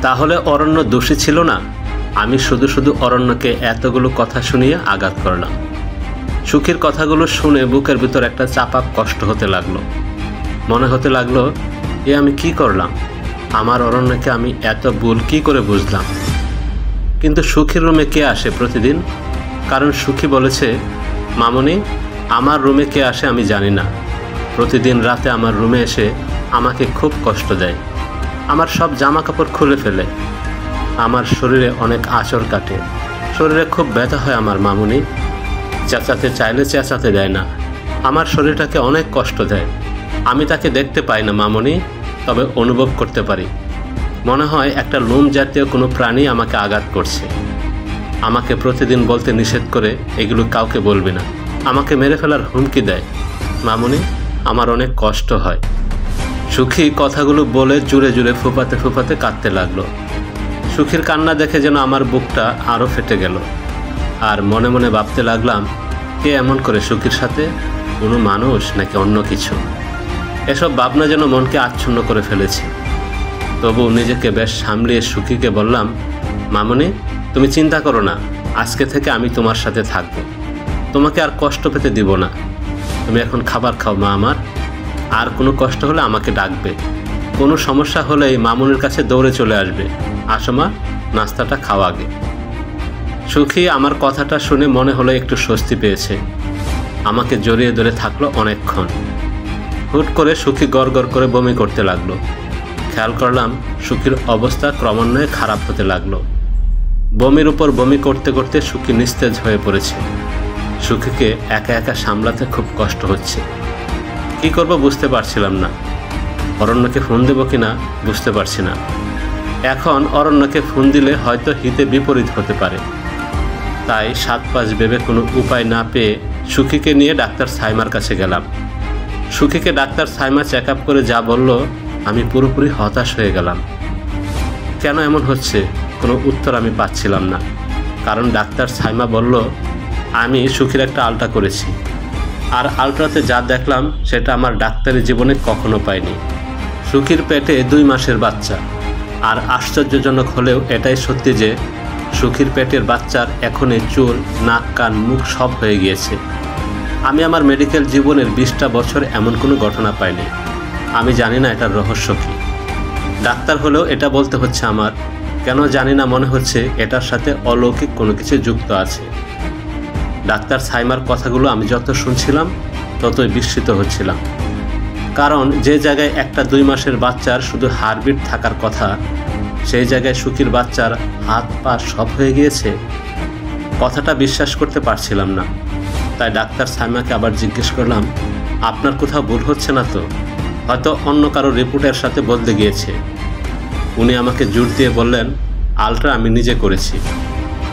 তাহলে অরণ্য দোষী ছিল না? আমি শুধু শুধু অরণ্যকে এতগুলো কথা শুনিয়ে আঘাত করলাম। সুখীর কথাগুলো শুনে বুকের ভিতর একটা চাপা কষ্ট হতে লাগলো। মনে হতে লাগলো, এ আমি কি করলাম? আমার অরণ্যকে আমি এত ভুল কি করে বুঝলাম? কিন্তু সুখীর রুমে কে আসে প্রতিদিন? কারণ সুখী বলেছে, মামনি, আমার রুমে কে আসে আমি জানি না, প্রতিদিন রাতে আমার রুমে এসে আমাকে খুব কষ্ট দেয়। আমার সব জামা কাপড় খুলে ফেলে, আমার শরীরে অনেক আঁচড় কাটে, শরীরে খুব ব্যথা হয় আমার মামুনি। চেঁচাতে চাইলে চেঁচাতে দেয় না, আমার শরীরটাকে অনেক কষ্ট দেয়। আমি তাকে দেখতে পাই না মামুনি, তবে অনুভব করতে পারি। মনে হয় একটা লোম জাতীয় কোনো প্রাণী আমাকে আঘাত করছে। আমাকে প্রতিদিন বলতে নিষেধ করে এগুলো কাউকে বলবি না, আমাকে মেরে ফেলার হুমকি দেয়। মামুনি, আমার অনেক কষ্ট হয়। সুখী কথাগুলো বলে জুড়ে জুড়ে ফুপাতে ফুপাতে কাঁদতে লাগলো। সুখীর কান্না দেখে যেন আমার বুকটা আরও ফেটে গেল। আর মনে মনে ভাবতে লাগলাম, কে এমন করে সুখীর সাথে? কোনো মানুষ নাকি অন্য কিছু? এসব ভাবনা যেন মনকে আচ্ছন্ন করে ফেলেছে। তবু নিজেকে বেশ সামলিয়ে সুখীকে বললাম, মামুনি, তুমি চিন্তা করো না, আজকে থেকে আমি তোমার সাথে থাকব, তোমাকে আর কষ্ট পেতে দিব না। তুমি এখন খাবার খাও মা আমার, আর কোনো কষ্ট হলে আমাকে ডাকবে, কোনো সমস্যা হলেই মামুনির কাছে দৌড়ে চলে আসবে। আসো মা, নাস্তাটা খাও আগে। সুখী আমার কথাটা শুনে মনে হলো একটু স্বস্তি পেয়েছে। আমাকে জড়িয়ে ধরে থাকলো অনেকক্ষণ। হুট করে সুখী গড় গড় করে বমি করতে লাগলো। খেয়াল করলাম সুখীর অবস্থা ক্রমান্বয়ে খারাপ হতে লাগলো। বমির উপর বমি করতে করতে সুখী নিস্তেজ হয়ে পড়েছে। সুখীকে একা একা সামলাতে খুব কষ্ট হচ্ছে। কি করব বুঝতে পারছিলাম না। অরণ্যকে ফোন দেব কিনা বুঝতে পারছি না। এখন অরণ্যকে ফোন দিলে হয়তো হিতে বিপরীত হতে পারে। তাই ৭-৫ ভেবে কোনো উপায় না পেয়ে সুখীকে নিয়ে ডাক্তার সাইমার কাছে গেলাম। সুখীকে ডাক্তার সাইমা চেক আপ করে যা বলল, আমি পুরোপুরি হতাশ হয়ে গেলাম। কেন এমন হচ্ছে কোনো উত্তর আমি পাচ্ছিলাম না। কারণ ডাক্তার সাইমা বলল, আমি সুখীর একটা আলট্রা করেছি, আর আলট্রাতে যা দেখলাম সেটা আমার ডাক্তারি জীবনে কখনো পাইনি। সুখীর পেটে 2 মাসের বাচ্চা। আর আশ্চর্যজনক হলেও এটাই সত্যি যে সুখীর পেটের বাচ্চার এখনই চুল, নাক, কান, মুখ সব হয়ে গিয়েছে। আমি আমার মেডিকেল জীবনের 20টা বছর এমন কোনো ঘটনা পাইনি। আমি জানি না এটার রহস্য কী। ডাক্তার হলেও এটা বলতে হচ্ছে আমার। কেন জানি না, মনে হচ্ছে এটার সাথে অলৌকিক কোনো কিছু যুক্ত আছে। ডাক্তার সাইমার কথাগুলো আমি যত শুনছিলাম ততই বিস্মিত হচ্ছিলাম। কারণ যে জায়গায় একটা 2 মাসের বাচ্চার শুধু হার্টবিট থাকার কথা, সেই জায়গায় সুখীর বাচ্চার হাত পা সব হয়ে গিয়েছে। কথাটা বিশ্বাস করতে পারছিলাম না। তাই ডাক্তার সাইমাকে আবার জিজ্ঞেস করলাম, আপনার কোথাও ভুল হচ্ছে না তো? হয়তো অন্য কারো রিপোর্টের সাথে বদলে গিয়েছে। উনি আমাকে জোর দিয়ে বললেন, আলট্রা আমি নিজে করেছি।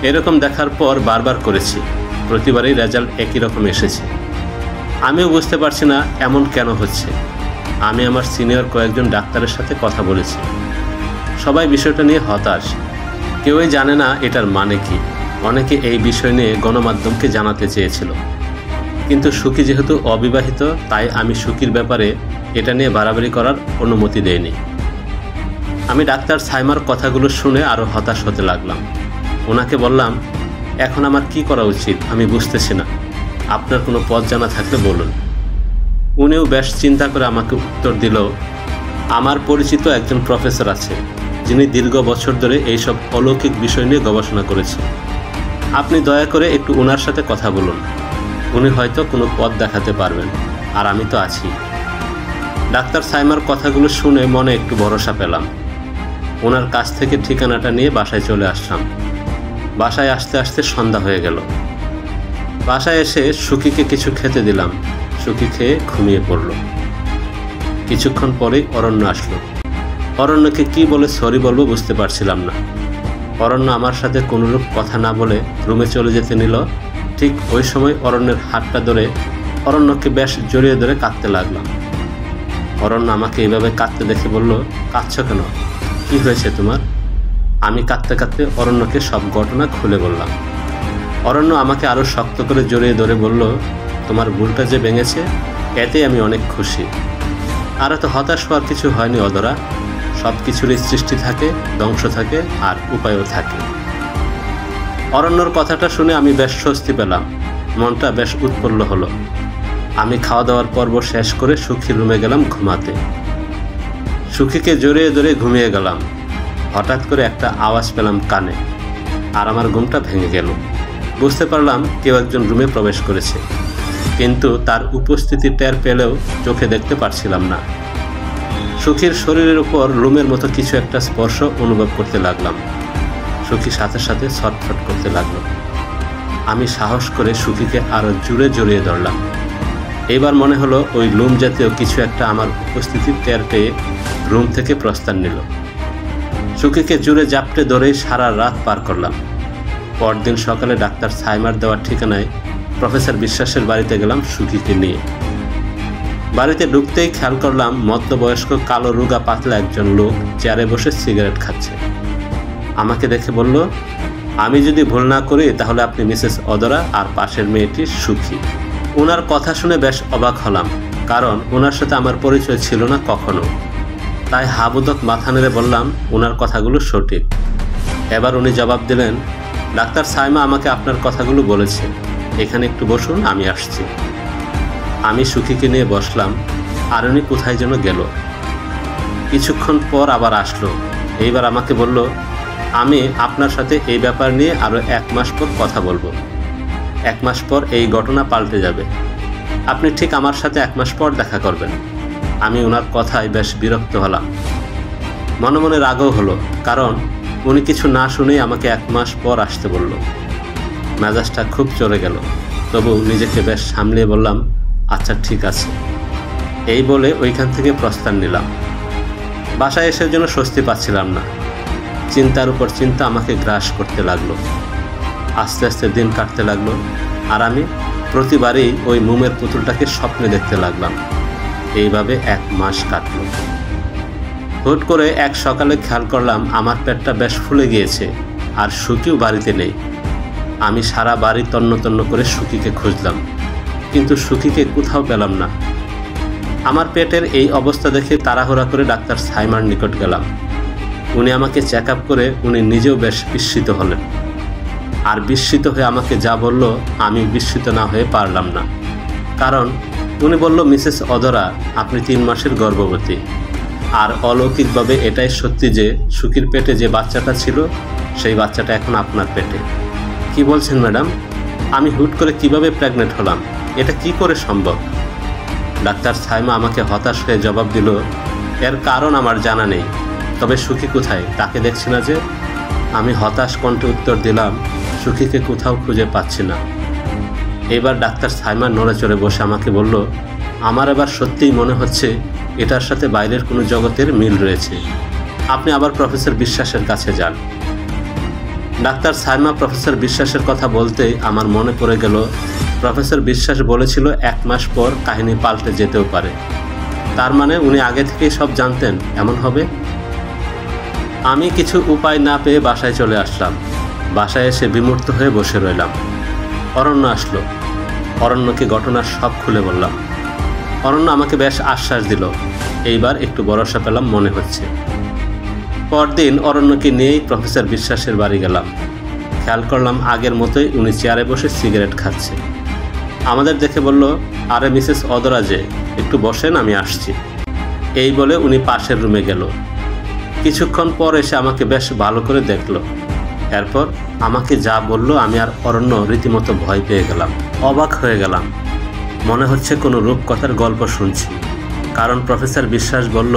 এরকম দেখার পর বারবার করেছি, প্রতিবারই রেজাল্ট একই রকম এসেছে। আমিও বুঝতে পারছি না এমন কেন হচ্ছে। আমি আমার সিনিয়র কয়েকজন ডাক্তারের সাথে কথা বলেছি। সবাই বিষয়টা নিয়ে হতাশ। কেউই জানে না এটার মানে কি। অনেকে এই বিষয় নিয়ে গণমাধ্যমকে জানাতে চেয়েছিল, কিন্তু সুখী যেহেতু অবিবাহিত, তাই আমি সুখীর ব্যাপারে এটা নিয়ে বাড়াবাড়ি করার অনুমতি দেইনি। আমি ডাক্তার সাইমার কথাগুলো শুনে আরও হতাশ হতে লাগলাম। ওনাকে বললাম, এখন আমার কি করা উচিত আমি বুঝতেছি না, আপনার কোনো পথ জানা থাকলে বলুন। উনিও বেশ চিন্তা করে আমাকে উত্তর দিল, আমার পরিচিত একজন প্রফেসর আছে, যিনি দীর্ঘ বছর ধরে এইসব অলৌকিক বিষয় নিয়ে গবেষণা করেছে। আপনি দয়া করে একটু ওনার সাথে কথা বলুন, উনি হয়তো কোনো পথ দেখাতে পারবেন, আর আমি তো আছি। ডাক্তার সাইমার কথাগুলো শুনে মনে একটু ভরসা পেলাম। ওনার কাছ থেকে ঠিকানাটা নিয়ে বাসায় চলে আসলাম। বাসায় আসতে আসতে সন্ধ্যা হয়ে গেল। বাসায় এসে সুখীকে কিছু খেতে দিলাম। সুখী খেয়ে ঘুমিয়ে পড়ল। কিছুক্ষণ পরেই অরণ্য আসলো। অরণ্যকে কি বলে সরি বলবো বুঝতে পারছিলাম না। অরণ্য আমার সাথে কোনোরূপ কথা না বলে রুমে চলে যেতে নিল। ঠিক ওই সময় অরণ্যের হাতটা ধরে অরণ্যকে বেশ জড়িয়ে ধরে কাঁদতে লাগলাম। অরণ্য আমাকে এইভাবে কাঁদতে দেখে বলল, কাঁদছো কেন? কি হয়েছে তোমার? আমি কাঁদতে কাঁদতে অরণ্যকে সব ঘটনা খুলে বললাম। অরণ্য আমাকে আরও শক্ত করে জড়িয়ে ধরে বলল, তোমার ভুলটা যে ভেঙেছে এতেই আমি অনেক খুশি। আর এত হতাশ হওয়ার কিছু হয়নি অদরা। সব কিছুরই সৃষ্টি থাকে, ধ্বংস থাকে, আর উপায়ও থাকে। অরণ্যর কথাটা শুনে আমি বেশ স্বস্তি পেলাম, মনটা বেশ উৎফুল্ল হলো। আমি খাওয়া দাওয়ার পর্ব শেষ করে সুখীর রুমে গেলাম ঘুমাতে। সুখীকে জড়িয়ে ধরে ঘুমিয়ে গেলাম। হঠাৎ করে একটা আওয়াজ পেলাম কানে, আর আমার ঘুমটা ভেঙে গেল। বুঝতে পারলাম কেউ একজন রুমে প্রবেশ করেছে, কিন্তু তার উপস্থিতি টের পেলেও চোখে দেখতে পারছিলাম না। সুখীর শরীরের উপর রুমের মতো কিছু একটা স্পর্শ অনুভব করতে লাগলাম। সুখী সাথে সাথে ছটফট করতে লাগলো। আমি সাহস করে সুখীকে আরো জোরে জড়িয়ে ধরলাম। এবার মনে হলো ওই লুম জাতীয় কিছু একটা আমার উপস্থিতি টের পেয়ে রুম থেকে প্রস্থান নিল। সুখীকে জুড়ে জাপটে ধরেই সারা রাত পার করলাম। পরদিন সকালে ডাক্তার সাইমার দেওয়ার ঠিকানায় প্রফেসর বিশ্বাসের বাড়িতে গেলাম সুখীকে নিয়ে। বাড়িতে ঢুকতেই খেয়াল করলাম মধ্যবয়স্ক কালো রোগা পাতলা একজন লোক চেয়ারে বসে সিগারেট খাচ্ছে। আমাকে দেখে বলল, আমি যদি ভুল না করি তাহলে আপনি মিসেস অদরা আর পাশের মেয়েটি সুখী। ওনার কথা শুনে বেশ অবাক হলাম, কারণ ওনার সাথে আমার পরিচয় ছিল না কখনো। তাই হাবুদক মাথা নেড়ে বললাম ওনার কথাগুলো সঠিক। এবার উনি জবাব দিলেন, ডাক্তার সাইমা আমাকে আপনার কথাগুলো বলেছে, এখানে একটু বসুন, আমি আসছি। আমি সুখীকে নিয়ে বসলাম, আর উনি কোথায় যেন গেল। কিছুক্ষণ পর আবার আসলো। এইবার আমাকে বলল, আমি আপনার সাথে এই ব্যাপার নিয়ে আরও 1 মাস পর কথা বলবো। 1 মাস পর এই ঘটনা পাল্টে যাবে। আপনি ঠিক আমার সাথে 1 মাস পর দেখা করবেন। আমি ওনার কথায় বেশ বিরক্ত হলাম, মনে মনে রাগও হলো, কারণ উনি কিছু না শুনেই আমাকে 1 মাস পর আসতে বলল। মেজাজটা খুব চড়ে গেল, তবু নিজেকে বেশ সামলিয়ে বললাম, আচ্ছা ঠিক আছে। এই বলে ওইখান থেকে প্রস্থান নিলাম। বাসায় এসে জন্য স্বস্তি পাচ্ছিলাম না। চিন্তার উপর চিন্তা আমাকে গ্রাস করতে লাগলো। আস্তে আস্তে দিন কাটতে লাগলো, আর আমি প্রতিবারই ওই মোমের পুতুলটাকে স্বপ্নে দেখতে লাগলাম। এইভাবে 1 মাস কাটল। হুট করে এক সকালে খেয়াল করলাম আমার পেটটা বেশ ফুলে গিয়েছে, আর সুখীও বাড়িতে নেই। আমি সারা বাড়ি তন্ন তন্ন করে সুখীকে খুঁজলাম, কিন্তু সুখীকে কোথাও পেলাম না। আমার পেটের এই অবস্থা দেখে তাড়াহুড়া করে ডাক্তার সাইমার নিকট গেলাম। উনি আমাকে চেক আপ করে উনি নিজেও বেশ বিস্মিত হলেন, আর বিস্মিত হয়ে আমাকে যা বলল আমি বিস্মিত না হয়ে পারলাম না। কারণ উনি বলল, মিসেস অদরা, আপনি 3 মাসের গর্ভবতী, আর অলৌকিকভাবে এটাই সত্যি যে সুখীর পেটে যে বাচ্চাটা ছিল সেই বাচ্চাটা এখন আপনার পেটে। কি বলছেন ম্যাডাম? আমি হুট করে কিভাবে প্রেগনেন্ট হলাম? এটা কি করে সম্ভব? ডাক্তার সাইমা আমাকে হতাশ হয়ে জবাব দিল, এর কারণ আমার জানা নেই, তবে সুখী কোথায় তাকে দেখছি না যে। আমি হতাশ কণ্ঠে উত্তর দিলাম, সুখীকে কোথাও খুঁজে পাচ্ছি না। এবার ডাক্তার সাইমা নড়ে চড়ে বসে আমাকে বলল, আমার এবার সত্যিই মনে হচ্ছে এটার সাথে বাইরের কোনো জগতের মিল রয়েছে। আপনি আবার প্রফেসর বিশ্বাসের কাছে যান। ডাক্তার সাইমা প্রফেসর বিশ্বাসের কথা বলতেই আমার মনে পড়ে গেল, প্রফেসর বিশ্বাস বলেছিল 1 মাস পর কাহিনী পাল্টে যেতেও পারে। তার মানে উনি আগে থেকেই সব জানতেন এমন হবে। আমি কিছু উপায় না পেয়ে বাসায় চলে আসলাম। বাসায় এসে বিমূর্ত হয়ে বসে রইলাম। অরণ্য আসলো। অরণ্যকে ঘটনার সব খুলে বললাম। অরণ্য আমাকে বেশ আশ্বাস দিল, এইবার একটু ভরসা পেলাম মনে হচ্ছে। পরদিন অরণ্যকে নিয়েই প্রফেসর বিশ্বাসের বাড়ি গেলাম। খেয়াল করলাম আগের মতোই উনি চেয়ারে বসে সিগারেট খাচ্ছে। আমাদের দেখে বলল, আরে মিসেস অদরা যে, একটু বসেন, আমি আসছি। এই বলে উনি পাশের রুমে গেল। কিছুক্ষণ পর এসে আমাকে বেশ ভালো করে দেখলো। এরপর আমাকে যা বলল আমি আর অরণ্য রীতিমতো ভয় পেয়ে গেলাম, অবাক হয়ে গেলাম। মনে হচ্ছে কোনো রূপকথার গল্প শুনছি, কারণ প্রফেসর বিশ্বাস বলল